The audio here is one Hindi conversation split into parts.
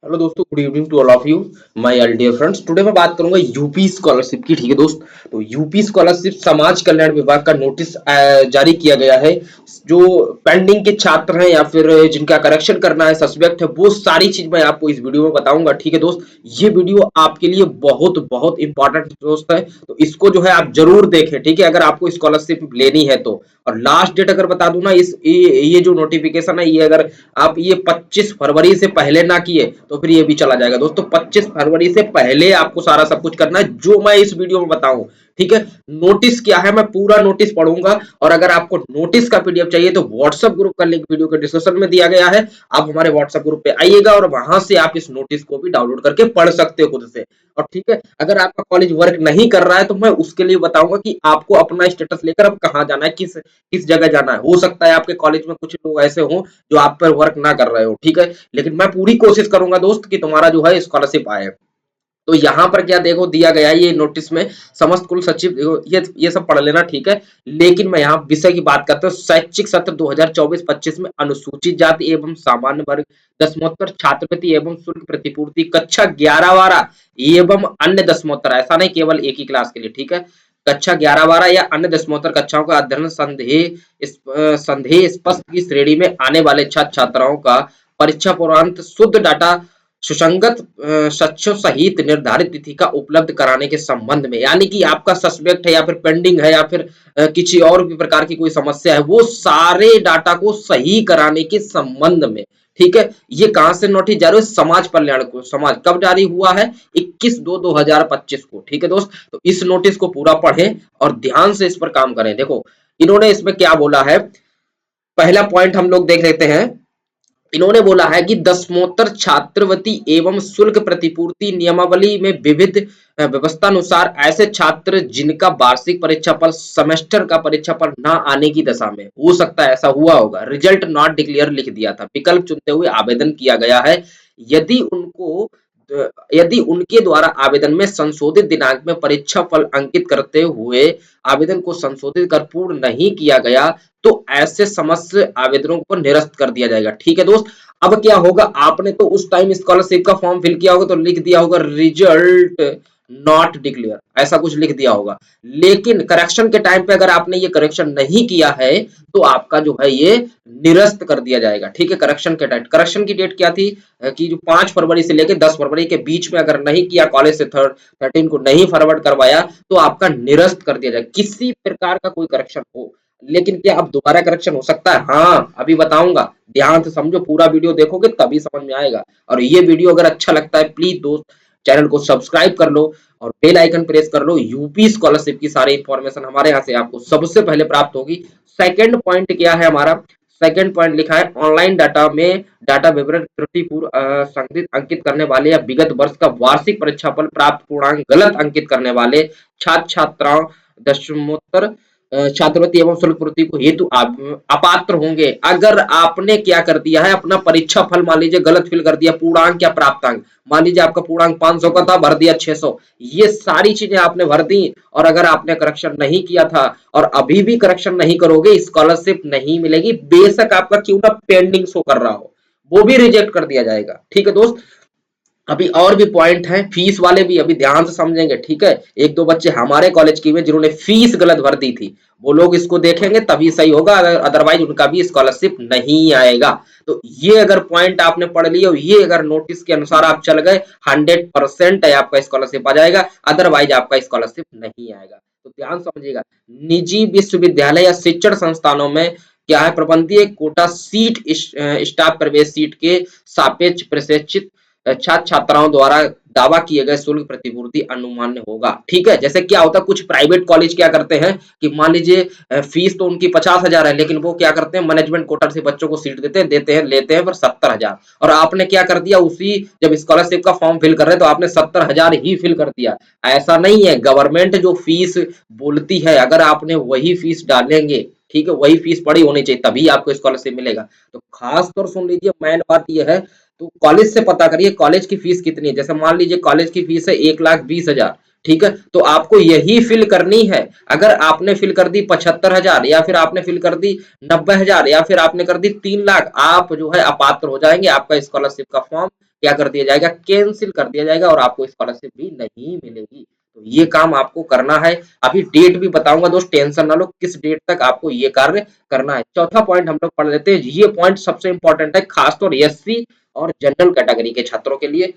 हेलो दोस्तों, good evening to all of you my all dear friends. Today मैं बात करूंगा यूपी स्कॉलरशिप की। ठीक है दोस्त, तो यूपी स्कॉलरशिप समाज कल्याण विभाग का नोटिस जारी किया गया है। जो पेंडिंग के छात्र हैं या फिर जिनका करेक्शन करना है, सब्जेक्ट है, वो सारी चीज मैं आपको इस वीडियो में बताऊंगा। ठीक है दोस्त, ये वीडियो आपके लिए बहुत बहुत इंपॉर्टेंट दोस्त है, तो इसको जो है आप जरूर देखें। ठीक है, अगर आपको स्कॉलरशिप लेनी है तो। और लास्ट डेट अगर बता दूं ना, ये जो नोटिफिकेशन है, ये अगर आप ये 25 फरवरी से पहले ना किए तो फिर ये भी चला जाएगा दोस्तों। 25 फरवरी से पहले आपको सारा सब कुछ करना है जो मैं इस वीडियो में बताऊं। ठीक है, नोटिस क्या है मैं पूरा नोटिस पढ़ूंगा, और अगर आपको नोटिस का पीडीएफ चाहिए तो व्हाट्सएप ग्रुप का लिंक वीडियो के डिस्क्रिप्शन में दिया गया है। आप हमारे व्हाट्सएप ग्रुप पे आइएगा और वहां से आप इस नोटिस को भी डाउनलोड करके पढ़ सकते हो खुद से। और ठीक है, अगर आपका कॉलेज वर्क नहीं कर रहा है तो मैं उसके लिए बताऊंगा कि आपको अपना स्टेटस लेकर अब कहाँ जाना है, किस किस जगह जाना है। हो सकता है आपके कॉलेज में कुछ लोग ऐसे हो जो आप पर वर्क ना कर रहे हो। ठीक है, लेकिन मैं पूरी कोशिश करूंगा दोस्त कि तुम्हारा जो है स्कॉलरशिप आए। तो यहाँ पर क्या देखो दिया गया है ये नोटिस में, समस्त कुल सचिव देखो, ये सब पढ़ लेना। ठीक है, लेकिन मैं यहाँ विषय की बात करता हूँ। शैक्षिक सत्र 2024-25 में अनुसूचित जाति एवं सामान्य वर्ग दसमोत्तर छात्रवृत्ति एवं शुल्क प्रतिपूर्ति कक्षा 11-12 एवं अन्य दसमोत्तर, ऐसा नहीं केवल एक ही क्लास के लिए। ठीक है, कक्षा 11-12 या अन्य दसमोत्तर कक्षाओं का अध्ययन संदेह स्पष्ट की श्रेणी में आने वाले छात्र छात्राओं का परीक्षा पूर्वांत शुद्ध डाटा सुसंगत साक्ष्यों सहित निर्धारित तिथि का उपलब्ध कराने के संबंध में, यानी कि आपका सस्पेक्ट है या फिर पेंडिंग है या फिर किसी और भी प्रकार की कोई समस्या है, वो सारे डाटा को सही कराने के संबंध में। ठीक है, ये कहां से नोटिस जारी है? समाज कल्याण को। समाज कब जारी हुआ है? 21/2/2025 को। ठीक है दोस्त, तो इस नोटिस को पूरा पढ़ें और ध्यान से इस पर काम करें। देखो इन्होंने इसमें क्या बोला है, पहला पॉइंट हम लोग देख लेते हैं। इन्होंने बोला है कि दसमोत्तर छात्रवृत्ति एवं शुल्क प्रतिपूर्ति नियमावली में विविध व्यवस्थानुसार ऐसे छात्र जिनका वार्षिक परीक्षाफल सेमेस्टर का परीक्षाफल ना आने की दशा में, हो सकता है ऐसा हुआ होगा, रिजल्ट नॉट डिक्लेयर लिख दिया था, विकल्प चुनते हुए आवेदन किया गया है। यदि उनको यदि उनके द्वारा आवेदन में संशोधित दिनांक में परीक्षा फल अंकित करते हुए आवेदन को संशोधित कर पूर्ण नहीं किया गया तो ऐसे समस्त आवेदनों को निरस्त कर दिया जाएगा। ठीक है दोस्त, अब क्या होगा, आपने तो उस टाइम स्कॉलरशिप का फॉर्म फिल किया होगा तो लिख दिया होगा रिजल्ट नॉट डिक्लेयर, ऐसा कुछ लिख दिया होगा। लेकिन करेक्शन के टाइम पे अगर आपने ये करेक्शन नहीं किया है तो आपका जो है ये निरस्त कर दिया जाएगा। ठीक है, करेक्शन के टाइम, करेक्शन की डेट क्या थी कि जो 5 फरवरी से लेकर 10 फरवरी के बीच में अगर नहीं किया, कॉलेज से 13 को नहीं फॉरवर्ड करवाया तो आपका निरस्त कर दिया जाएगा, किसी प्रकार का कोई करेक्शन हो। लेकिन क्या अब दोबारा करेक्शन हो सकता है? हाँ, अभी बताऊंगा, ध्यान से समझो, पूरा वीडियो देखोगे तभी समझ में आएगा। और ये वीडियो अगर अच्छा लगता है प्लीज दोस्त चैनल को सब्सक्राइब कर लो और बेल आइकन प्रेस कर लो। यूपी स्कॉलरशिप की सारी इंफॉर्मेशन हमारे यहाँ से आपको सबसे पहले प्राप्त होगी। सेकंड पॉइंट क्या है हमारा? सेकंड पॉइंट लिखा है ऑनलाइन डाटा में डाटा विवरण त्रुटिपूर्ण संदिग्ध अंकित करने वाले या विगत वर्ष का वार्षिक परीक्षाफल प्राप्त पूर्णांक गलत अंकित करने वाले छात्र छात्राओं दशमोत्तर छात्रवृत्ति एवं शुल्क पूर्ति को हेतु अपात्र होंगे। अगर आपने क्या कर दिया है, अपना परीक्षा फल मान लीजिए गलत फिल कर दिया, पूर्णांक या प्राप्तांक, मान लीजिए आपका पूर्णांक 500 का था, भर दिया 600, ये सारी चीजें आपने भर दी और अगर आपने करेक्शन नहीं किया था और अभी भी करेक्शन नहीं करोगे, स्कॉलरशिप नहीं मिलेगी, बेशक आपका क्यों ना पेंडिंग शो कर रहा हो, वो भी रिजेक्ट कर दिया जाएगा। ठीक है दोस्त, अभी और भी पॉइंट हैं, फीस वाले भी अभी ध्यान से समझेंगे। ठीक है, एक दो बच्चे हमारे कॉलेज की में जिन्होंने फीस गलत भर दी थी, वो लोग इसको देखेंगे तभी सही होगा, अदरवाइज उनका भी स्कॉलरशिप नहीं आएगा। तो ये अगर पॉइंट आपने पढ़ लिया, ये अगर नोटिस के अनुसार आप चल गए, 100% है आपका स्कॉलरशिप आ जाएगा, अदरवाइज आपका स्कॉलरशिप नहीं आएगा। तो ध्यान समझिएगा, निजी विश्वविद्यालय या शिक्षण संस्थानों में क्या है, प्रबंधीय कोटा सीट स्टाफ प्रवेश सीट के सापेक्ष प्रशिक्षित छात्र छात्राओं द्वारा दावा किए गए शुल्क प्रतिपूर्ति अनुमान्य होगा। ठीक है, जैसे क्या होता है, कुछ प्राइवेट कॉलेज क्या करते हैं कि मान लीजिए फीस तो उनकी 50,000 है, लेकिन वो क्या करते हैं, मैनेजमेंट कोटा से बच्चों को सीट देते हैं लेते हैं पर 70,000, और आपने क्या कर दिया, उसी जब स्कॉलरशिप का फॉर्म फिल कर रहे हैं तो आपने 70,000 ही फिल कर दिया। ऐसा नहीं है, गवर्नमेंट जो फीस बोलती है अगर आपने वही फीस डालेंगे, ठीक है, वही फीस पड़ी होनी चाहिए तभी आपको स्कॉलरशिप मिलेगा। तो खास तौर सुन लीजिए, मेन बात यह है, तो कॉलेज से पता करिए कॉलेज की फीस कितनी है। जैसे मान लीजिए कॉलेज की फीस है 1,20,000, ठीक है, तो आपको यही फिल करनी है। अगर आपने फिल कर दी 75,000 या फिर आपने फिल कर दी 90,000 या फिर आपने कर दी 3 लाख, आप जो है अपात्र हो जाएंगे। आपका स्कॉलरशिप का फॉर्म क्या कर दिया जाएगा, कैंसिल कर दिया जाएगा और आपको स्कॉलरशिप भी नहीं मिलेगी। तो ये काम आपको करना है। अभी डेट भी बताऊंगा दोस्त, टेंशन ना लो किस डेट तक आपको ये कार्य करना है। चौथा पॉइंट हम लोग पढ़ लेते हैं। ये पॉइंट सबसे इंपॉर्टेंट है, खासतौर एससी और जनरल कैटेगरी के छात्रों के लिए।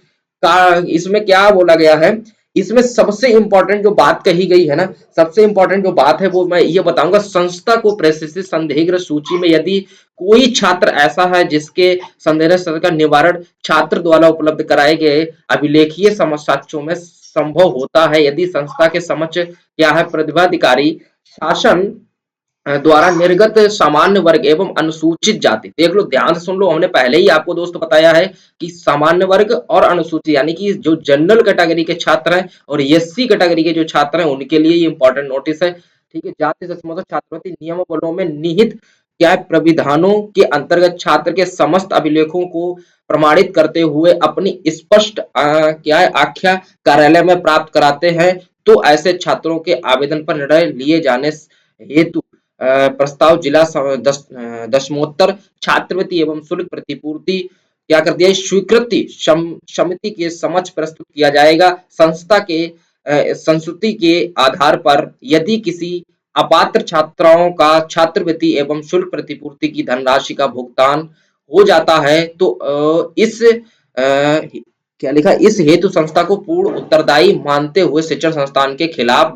इसमें क्या बोला गया है, इसमें सबसे इंपॉर्टेंट जो बात कही गई है ना, सबसे इंपॉर्टेंट जो बात है वो मैं ये बताऊंगा, संस्था को प्रशिक्षित संदिग्ध सूची में यदि कोई छात्र ऐसा है जिसके संदेह का निवारण छात्र द्वारा उपलब्ध कराए गए अभिलेखीय समस्याओं में संभव होता है, यदि संस्था के समक्ष क्या है प्रतिभाधिकारी शासन द्वारा निर्गत सामान्य वर्ग एवं अनुसूचित जाति, देख लो ध्यान से सुन लो, हमने पहले ही आपको दोस्त बताया है कि सामान्य वर्ग और अनुसूचित यानी कि जो जनरल कैटेगरी के छात्र हैं और एससी कैटेगरी के जो छात्र हैं उनके लिए ये इंपॉर्टेंट नोटिस है। ठीक है, जाति से संबंधित छात्रवृत्ति नियम बलों में निहित क्या प्राविधानों के अंतर्गत छात्र के समस्त अभिलेखों को प्रमाणित करते हुए अपनी स्पष्ट क्या है आख्या कार्यालय में प्राप्त कराते हैं, तो ऐसे छात्रों के आवेदन पर निर्णय लिए जाने हेतु प्रस्ताव जिला दशमोत्तर छात्रवृत्ति एवं शुल्क प्रतिपूर्ति क्या कर दिया है, स्वीकृति समिति के समक्ष प्रस्तुत किया जाएगा। संस्था के संस्तुति के आधार पर यदि किसी अपात्र छात्राओं का छात्रवृत्ति एवं शुल्क प्रतिपूर्ति की धनराशि का भुगतान हो जाता है तो इस क्या लिखा, इस हेतु संस्था को पूर्ण उत्तरदायी मानते हुए शिक्षण संस्थान के खिलाफ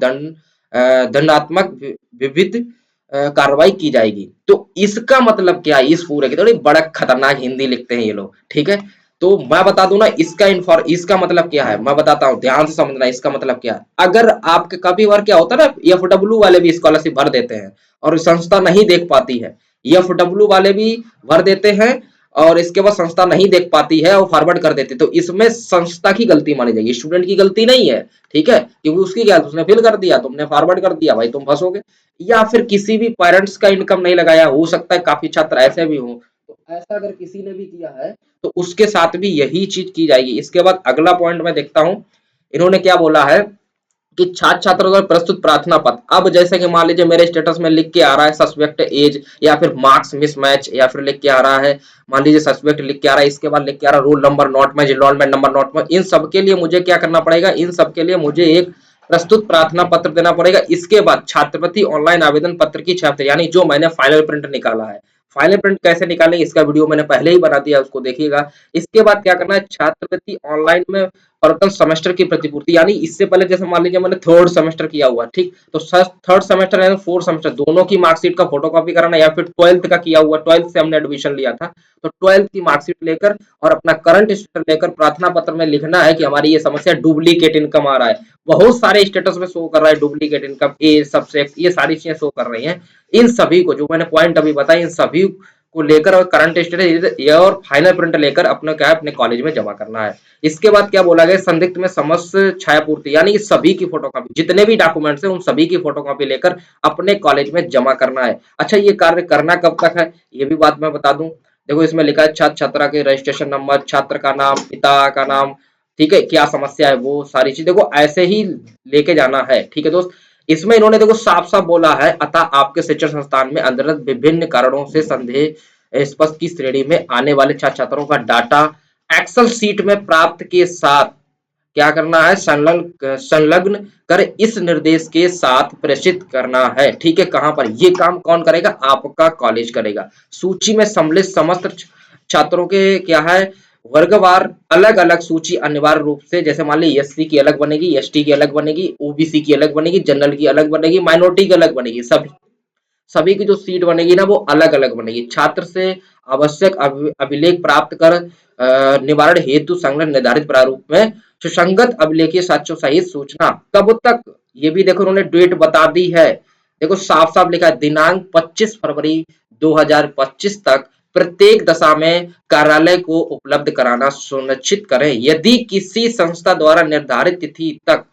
दंडात्मक विविध कार्रवाई की जाएगी। तो इसका मतलब क्या है, इस पूरे की थोड़ी बड़ा खतरनाक हिंदी लिखते हैं ये लोग। ठीक है, तो मैं बता दूं ना इसका मतलब क्या है, मैं बताता हूं, ध्यान से समझना इसका मतलब क्या है। अगर आपके कभी बार क्या होता है ना, एफडब्ल्यू वाले भी स्कॉलरशिप भर देते हैं और संस्था नहीं देख पाती है, एफडब्ल्यू वाले भी भर देते हैं और इसके बाद संस्था नहीं देख पाती है और फॉरवर्ड कर देती है, तो इसमें संस्था की गलती मानी जाएगी, स्टूडेंट की गलती नहीं है। ठीक है, क्योंकि उसकी क्या, उसने फिल कर दिया, तुमने फॉरवर्ड कर दिया, भाई तुम फंसोगे। या फिर किसी भी पेरेंट्स का इनकम नहीं लगाया, हो सकता है काफी छात्र ऐसे भी हों, तो ऐसा अगर किसी ने भी किया है तो उसके साथ भी यही चीज की जाएगी। इसके बाद अगला पॉइंट मैं देखता हूं, इन्होंने क्या बोला है कि छात्र छात्रों द्वारा प्रस्तुत प्रार्थना पत्र। अब जैसे कि मान लीजिए मेरे स्टेटस में लिख के आ रहा है सस्पेक्ट एज या फिर मार्क्स मिसमैच, या फिर लिख के आ रहा है मान लीजिए सस्पेक्ट लिख के आ रहा है, इसके बाद लिख के आ रहा है roll number not match, enrolment number not match, इन सब के लिए मुझे क्या करना पड़ेगा, इन सब के लिए मुझे एक प्रस्तुत प्रार्थना पत्र देना पड़ेगा। इसके बाद छात्रवृत्ति ऑनलाइन आवेदन पत्र की छात्र यानी जो मैंने फाइनल प्रिंट निकाला है, फाइनल प्रिंट कैसे निकालेंगे इसका वीडियो मैंने पहले ही बना दिया, उसको देखिएगा। इसके बाद क्या करना है, छात्रवृत्ति ऑनलाइन में प्रथम सेमेस्टर की प्रतिपूर्ति, यानी इससे पहले जैसे मान लीजिए मैंने थर्ड सेमेस्टर किया हुआ, ठीक, तो थर्ड सेमेस्टर या फोर्थ सेमेस्टर दोनों की मार्कशीट का फोटोकॉपी कराना, या फिर 12th का किया हुआ, 12th से हमने एडमिशन लिया था तो 12th की मार्कशीट लेकर और अपना करंट स्टेटस लेकर प्रार्थना पत्र में लिखना है कि हमारी ये समस्या डुप्लीकेट इनकम आ रहा है। बहुत सारे स्टेटस में शो कर रहा है डुप्लीकेट इनकम, ए सब्जेक्ट, ये सारी चीजें शो कर रही हैं। इन सभी को जो मैंने पॉइंट अभी बताया, इन सभी को लेकर और करंट स्टेटस और फाइनल प्रिंट लेकर अपना क्या है अपने कॉलेज में जमा करना है। इसके बाद क्या बोला गया, संदिग्ध में समस्त छायापूर्ति यानी सभी की फोटोकॉपी, जितने भी डॉक्यूमेंट्स हैं उन सभी की फोटोकॉपी लेकर अपने कॉलेज में जमा करना है। अच्छा, ये कार्य करना कब तक है ये भी बात मैं बता दूं। देखो इसमें लिखा है छात्र छात्रा के रजिस्ट्रेशन नंबर, छात्र का नाम, पिता का नाम, ठीक है, क्या समस्या है वो सारी चीज देखो ऐसे ही लेके जाना है। ठीक है दोस्त, इसमें इन्होंने देखो साफ साफ बोला है, अतः आपके शिक्षण संस्थान में अंतर्गत विभिन्न कारणों से संदेह स्पष्ट की श्रेणी में आने वाले छात्र छात्रों का डाटा एक्सेल सीट में प्राप्त के साथ क्या करना है, संलग्न कर इस निर्देश के साथ प्रेषित करना है। ठीक है, कहां पर ये काम कौन करेगा, आपका कॉलेज करेगा। सूची में सम्मिलित समस्त छात्रों के क्या है वर्गवार अलग अलग सूची अनिवार्य रूप से, जैसे मान लीजिए एससी की अलग बनेगी, एसटी की अलग बनेगी, ओबीसी की अलग बनेगी, जनरल की अलग बनेगी, माइनॉरिटी की अलग बनेगी, सभी सभी की जो सीट बनेगी ना वो अलग अलग बनेगी। छात्र से आवश्यक अभिलेख प्राप्त कर निवारण हेतु संलग्न निर्धारित प्रारूप में सुसंगत अभिलेखीय साक्ष्यों सहित सूचना कब तक, ये भी देखो उन्होंने डेट बता दी है। देखो साफ साफ लिखा है दिनांक 25 फरवरी 2025 तक प्रत्येक दशा में कार्यालय को उपलब्ध कराना सुनिश्चित करें। यदि किसी संस्था द्वारा निर्धारित तिथि तक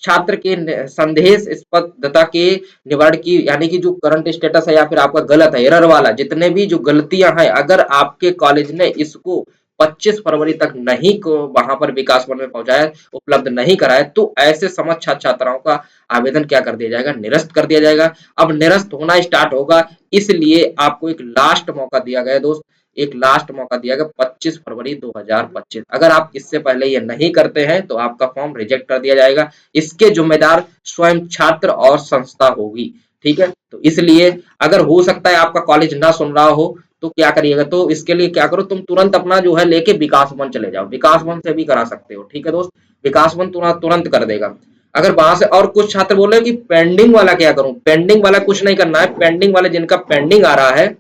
छात्र के संदेह स्पष्टता के निवारण की यानी कि जो करंट स्टेटस है या फिर आपका गलत है एरर वाला, जितने भी जो गलतियां हैं, अगर आपके कॉलेज ने इसको 25 फरवरी तक नहीं को वहां पर विकास भवन में पहुंचाया, उपलब्ध नहीं कराया, तो ऐसे समस्त छात्र छात्राओं का आवेदन क्या कर दिया जाएगा, निरस्त कर दिया जाएगा। अब निरस्त होना स्टार्ट होगा, इसलिए आपको एक लास्ट मौका दिया गया दोस्त, एक लास्ट मौका दिया गया 25 फरवरी 2025। अगर आप इससे पहले ये नहीं करते हैं तो आपका फॉर्म रिजेक्ट कर दिया जाएगा। इसके जिम्मेदार स्वयं छात्र और संस्था होगी, ठीक है। तो इसलिए अगर हो सकता है आपका कॉलेज ना सुन रहा हो तो क्या करिएगा, तो इसके लिए क्या करो, तुम तुरंत अपना जो है लेके विकास भवन चले जाओ, विकास भवन से भी करा सकते हो, ठीक है दोस्त। विकास भवन तुरंत तुरंत कर देगा। अगर वहां से और कुछ छात्र बोल रहे हैं कि पेंडिंग वाला क्या करूं, पेंडिंग वाला कुछ नहीं करना है। पेंडिंग वाले जिनका पेंडिंग आ रहा है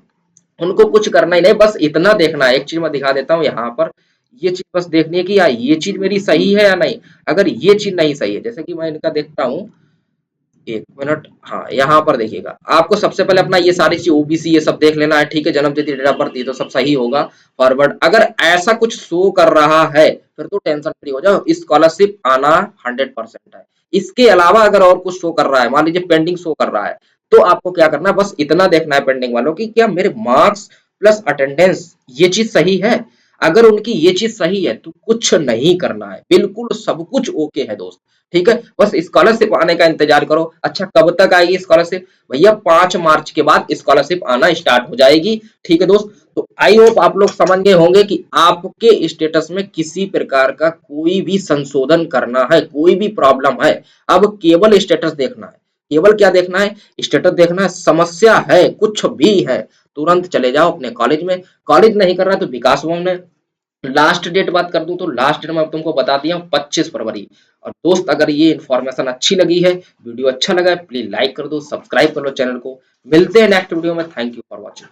उनको कुछ करना ही नहीं, बस इतना देखना है। एक चीज मैं दिखा देता हूँ यहाँ पर, ये चीज बस देखनी है कि यार ये चीज मेरी सही है या नहीं। अगर ये चीज नहीं सही है, जैसे कि मैं इनका देखता हूँ, एक मिनट, हाँ यहाँ पर देखिएगा, आपको सबसे पहले अपना ये सारी चीज ओबीसी ये सब देख लेना है, ठीक है। जन्म तिथि, डेट ऑफ बर्थ, ये तो सब सही होगा। फॉरवर्ड, अगर ऐसा कुछ शो कर रहा है फिर तो टेंशन फ्री हो जाओ, स्कॉलरशिप आना 100% है। इसके अलावा अगर और कुछ शो कर रहा है, मान लीजिए पेंडिंग शो कर रहा है, तो आपको क्या करना है, बस इतना देखना है पेंडिंग वालों की, क्या मेरे मार्क्स प्लस अटेंडेंस ये चीज सही है। अगर उनकी ये चीज सही है तो कुछ नहीं करना है, बिल्कुल सब कुछ ओके है दोस्त, ठीक है। बस स्कॉलरशिप आने का इंतजार करो। अच्छा कब तक आएगी स्कॉलरशिप, भैया 5 मार्च के बाद स्कॉलरशिप आना स्टार्ट हो जाएगी, ठीक है दोस्त। तो आई होप आप लोग समझ गए होंगे कि आपके स्टेटस में किसी प्रकार का कोई भी संशोधन करना है, कोई भी प्रॉब्लम है, अब केवल स्टेटस देखना है। केवल क्या देखना है, स्टेटस देखना है। समस्या है, कुछ भी है, तुरंत चले जाओ अपने कॉलेज में। कॉलेज नहीं कर रहा तो विकास भवन में। लास्ट डेट बात कर दूं तो लास्ट डेट मैं तुमको बता दिया हूं 25 फरवरी। और दोस्त अगर ये इन्फॉर्मेशन अच्छी लगी है, वीडियो अच्छा लगा है, प्लीज लाइक कर दो, सब्सक्राइब कर लो चैनल को। मिलते हैं नेक्स्ट वीडियो में। Thank you for watching.